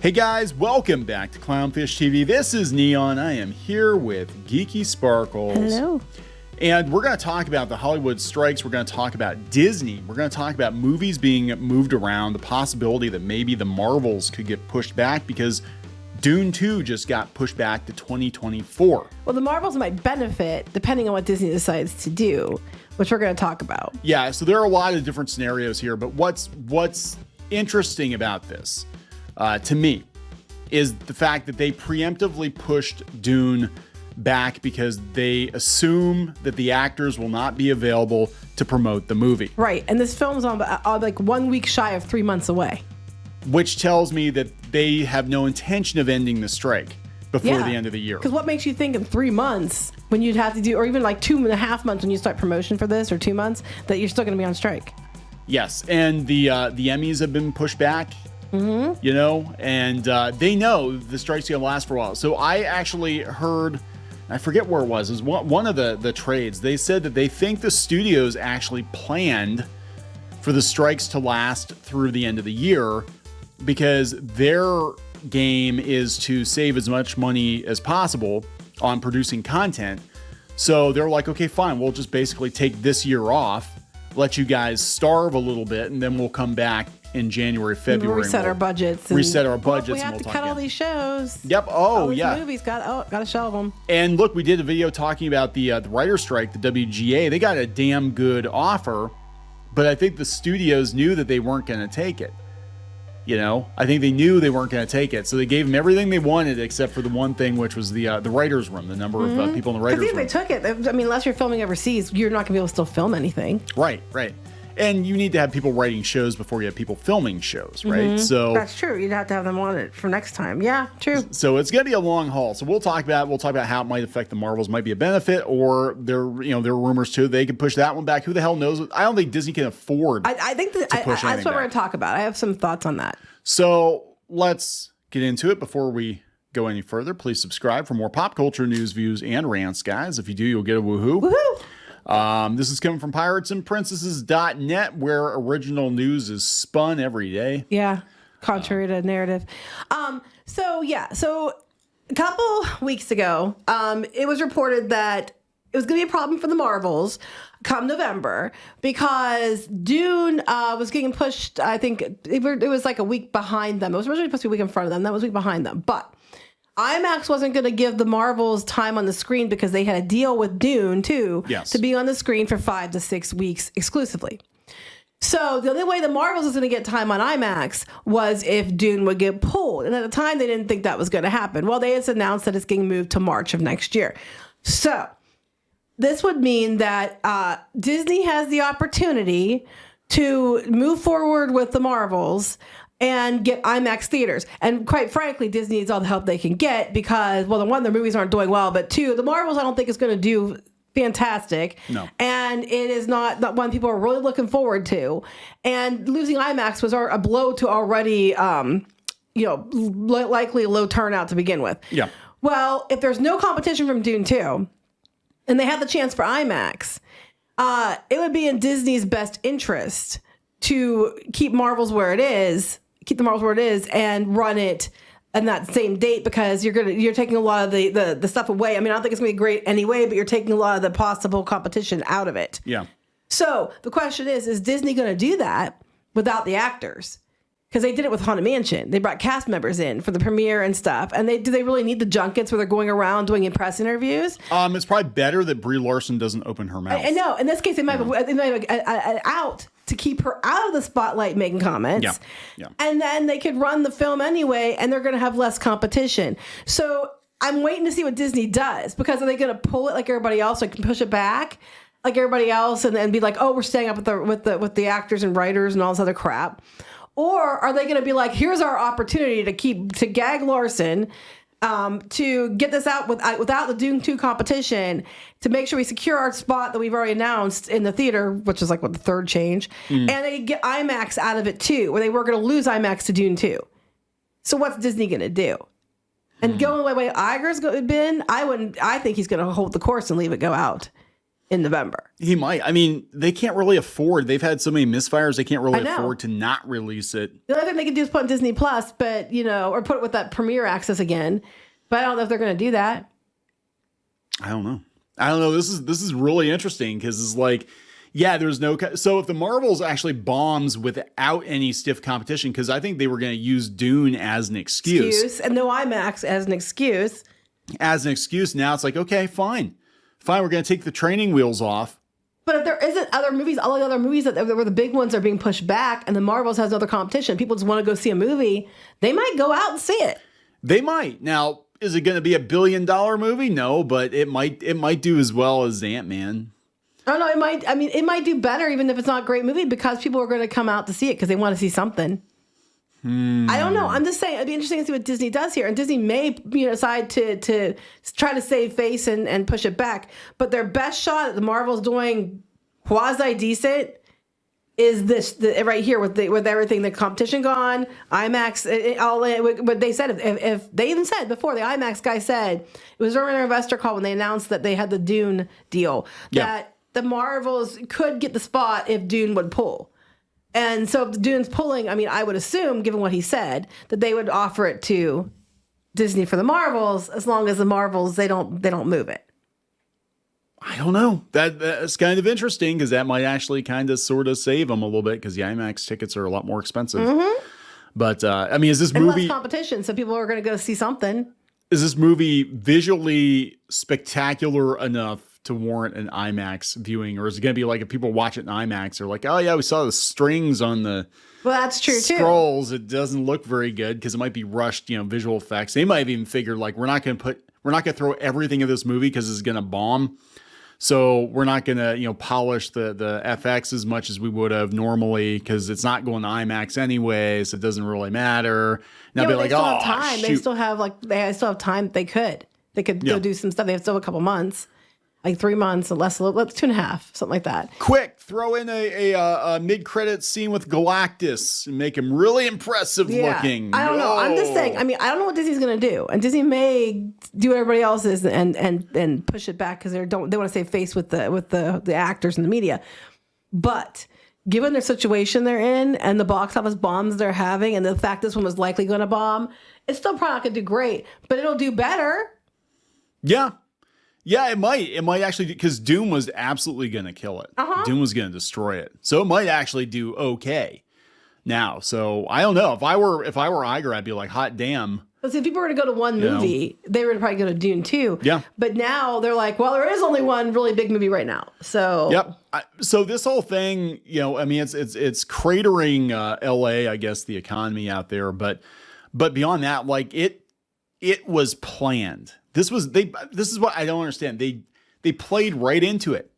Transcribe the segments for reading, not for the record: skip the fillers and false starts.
Hey guys, welcome back to Clownfish TV. This is Neon. I am here with Geeky Sparkles. Hello. And we're going to talk about the Hollywood strikes. We're going to talk about Disney. We're going to talk about movies being moved around, the possibility that maybe the Marvels could get pushed back because Dune 2 just got pushed back to 2024. Well, the Marvels might benefit depending on what Disney decides to do, which we're going to talk about. Yeah, so there are a lot of different scenarios here, but what's interesting about this, to me, is the fact that they preemptively pushed Dune back because they assume that the actors will not be available to promote the movie. Right, and this film's on like 1 week shy of 3 months away. Which tells me that they have no intention of ending the strike before the end of the year. Because what makes you think in 3 months when you'd have to do, or even like 2.5 months when you start promotion for this, or 2 months, that you're still going to be on strike? Yes, and the Emmys have been pushed back. Mm-hmm. You know, and they know the strike's going to last for a while. So I actually heard, I forget where it was one of the trades. They said that they think the studios actually planned for the strikes to last through the end of the year because their game is to save as much money as possible on producing content. So they're like, okay, fine, we'll just basically take this year off, let you guys starve a little bit, and then we'll come back in January, February. We'll reset our budgets. Reset our budgets. We have to cut all these shows. Yep. All these movies got to shelve them. And look, we did a video talking about the writer's strike, the WGA. They got a damn good offer, but I think the studios knew that they weren't going to take it. You know, I think they knew they weren't going to take it, so they gave them everything they wanted except for the one thing, which was the writers' room, the number of people in the writers' room. Because if they took it, I mean, unless you're filming overseas, you're not going to be able to still film anything. Right. And you need to have people writing shows before you have people filming shows, right? Mm-hmm. So that's true. You'd have to have them on it for next time. Yeah, true. So it's going to be a long haul. So we'll talk about how it might affect the Marvels. Might be a benefit, or there are rumors too they could push that one back. Who the hell knows? I don't think Disney can afford. I think that's what we're going to talk about. I have some thoughts on that. So let's get into it. Before we go any further, please subscribe for more pop culture news, views, and rants, guys. If you do, you'll get a woohoo. Woohoo! This is coming from piratesandprincesses.net, where original news is spun every day. Yeah, contrary to narrative. So a couple weeks ago, it was reported that it was going to be a problem for the Marvels come November because Dune was getting pushed. I think it was like a week behind them. It was originally supposed to be a week in front of them. That was a week behind them. But IMAX wasn't going to give the Marvels time on the screen because they had a deal with Dune too to be on the screen for 5 to 6 weeks exclusively. So the only way the Marvels was going to get time on IMAX was if Dune would get pulled. And at the time, they didn't think that was going to happen. Well, they just announced that it's getting moved to March of next year. So this would mean that Disney has the opportunity to move forward with the Marvels and get IMAX theaters. And quite frankly, Disney needs all the help they can get because, well, one, their movies aren't doing well, but two, the Marvels I don't think is going to do fantastic. No. And it is not one people are really looking forward to. And losing IMAX was a blow to already, likely a low turnout to begin with. Yeah. Well, if there's no competition from Dune 2 and they have the chance for IMAX, it would be in Disney's best interest to keep the Marvels where it is, and run it on that same date because you're taking a lot of the stuff away. I mean, I don't think it's gonna be great anyway, but you're taking a lot of the possible competition out of it. Yeah. So the question is Disney gonna do that without the actors? Because they did it with Haunted Mansion. They brought cast members in for the premiere and stuff. And do they really need the junkets where they're going around doing press interviews? It's probably better that Brie Larson doesn't open her mouth. I know. In this case, they might have an out to keep her out of the spotlight making comments. Yeah. And then they could run the film anyway, and they're going to have less competition. So I'm waiting to see what Disney does. Because are they going to pull it like everybody else, like push it back like everybody else, and then be like, oh, we're staying up with the actors and writers and all this other crap? Or are they going to be like, here's our opportunity to gag Larson, to get this out without the Dune 2 competition, to make sure we secure our spot that we've already announced in the theater, which is like the third change, and they get IMAX out of it too, where they were going to lose IMAX to Dune 2. So what's Disney going to do? And going the way Iger's been, I think he's going to hold the course and leave it go out. in November. He might. I mean, they can't really afford. They've had so many misfires. They can't really I know. afford to not release it. The other thing they could do is put on Disney Plus, but or put it with that premiere access again. But I don't know if they're going to do that. I don't know. This is really interesting because it's like, yeah, there's no. So if the Marvels actually bombs without any stiff competition, because I think they were going to use Dune as an excuse and no IMAX as an excuse. Now it's like, okay, fine. We're going to take the training wheels off. But if there isn't other movies, all the other movies that were the big ones are being pushed back, and the Marvels has no other competition. People just want to go see a movie. They might go out and see it. They might. Now, is it going to be $1 billion movie? No, but it might do as well as Ant-Man. Oh no, it might. I mean, it might do better even if it's not a great movie because people are going to come out to see it because they want to see something. I don't know. I'm just saying it'd be interesting to see what Disney does here, and Disney may decide to try to save face and push it back. But their best shot at the Marvels doing quasi decent is this right here with everything, the competition gone, IMAX, all in. What they said, if they even said before, the IMAX guy said it was during their investor call when they announced that they had the Dune deal that the Marvels could get the spot if Dune would pull. And so if Dune's pulling, I mean, I would assume, given what he said, that they would offer it to Disney for the Marvels, as long as the Marvels they don't move it. I don't know. That's kind of interesting because that might actually kind of sort of save them a little bit because the IMAX tickets are a lot more expensive. Mm-hmm. But I mean, is this movie less competition? So people are going to go see something. Is this movie visually spectacular enough to warrant an IMAX viewing, or is it going to be like if people watch it in IMAX, they're like, oh yeah, we saw the strings on the that's true scrolls. It doesn't look very good because it might be rushed, visual effects. They might have even figured like we're not going to throw everything in this movie because it's going to bomb. So we're not going to, polish the FX as much as we would have normally because it's not going to IMAX anyway, so it doesn't really matter. Now be like, oh, time. Shoot. They still have time. They could go do some stuff. They have still a couple months. Like 3 months or less, 2.5, something like that. Quick, throw in a mid-credit scene with Galactus and make him really impressive looking. I don't know. I'm just saying. I mean, I don't know what Disney's going to do, and Disney may do what everybody else is and push it back because they want to save face with the actors and the media. But given their situation they're in and the box office bombs they're having, and the fact this one was likely going to bomb, it's still probably not going to do great, but it'll do better. Yeah. Yeah, it might. It might actually, because Doom was absolutely going to kill it. Doom was going to destroy it. So it might actually do okay now. So I don't know. If I were Iger, I'd be like, hot damn. But see, if people were to go to one movie, they were to probably go to Dune too. Yeah. But now they're like, well, there is only one really big movie right now. So. Yep. So this whole thing, I mean, it's cratering LA, I guess, the economy out there. But beyond that, like it was planned. This is what I don't understand. They played right into it.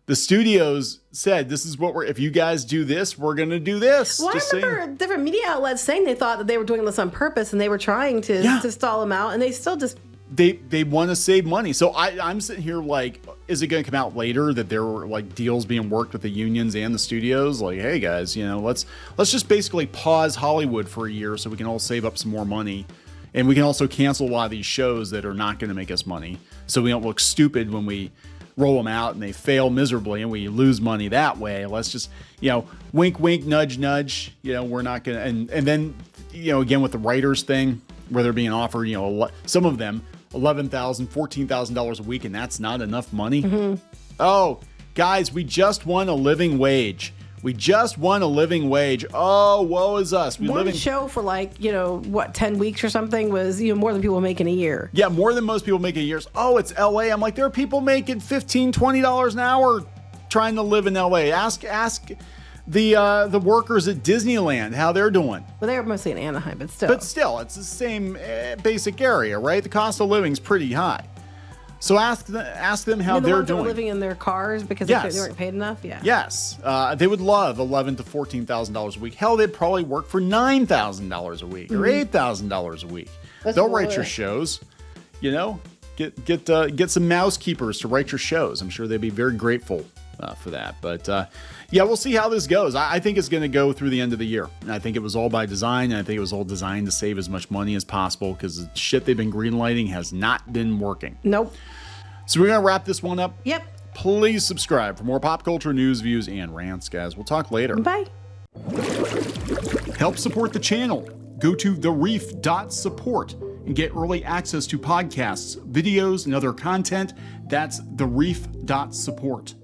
The studios said, this is what if you guys do this, we're going to do this. Well, I remember different media outlets saying they thought that they were doing this on purpose and they were trying to stall them out, and they still just... They want to save money. So I'm sitting here like, is it going to come out later that there were like deals being worked with the unions and the studios? Like, hey guys, let's just basically pause Hollywood for a year so we can all save up some more money. And we can also cancel a lot of these shows that are not going to make us money. So we don't look stupid when we roll them out and they fail miserably and we lose money that way. Let's just, wink, wink, nudge, nudge. We're not going to. And then, again, with the writers thing where they're being offered, some of them $11,000, $14,000 a week. And that's not enough money. Mm-hmm. Oh, guys, we just won a living wage. Oh, woe is us. One show for 10 weeks or something was more than people make in a year. Yeah, more than most people make in a year. Oh, it's LA. I'm like, there are people making $15, $20 an hour trying to live in LA. Ask the workers at Disneyland how they're doing. Well, they're mostly in Anaheim, but still. But still, it's the same basic area, right? The cost of living is pretty high. So ask them how they're doing. Living in their cars because they weren't paid enough. Yeah. Yes, they would love $11,000 to $14,000 a week. Hell, they'd probably work for $9,000 a week or $8,000 a week. They'll write your shows. Get some mouse keepers to write your shows. I'm sure they'd be very grateful for that. But we'll see how this goes. I think it's going to go through the end of the year. And I think it was all by design. And I think it was all designed to save as much money as possible because the shit they've been greenlighting has not been working. Nope. So we're going to wrap this one up. Yep. Please subscribe for more pop culture news, views, and rants, guys. We'll talk later. Bye. Help support the channel. Go to thereef.support and get early access to podcasts, videos, and other content. That's thereef.support.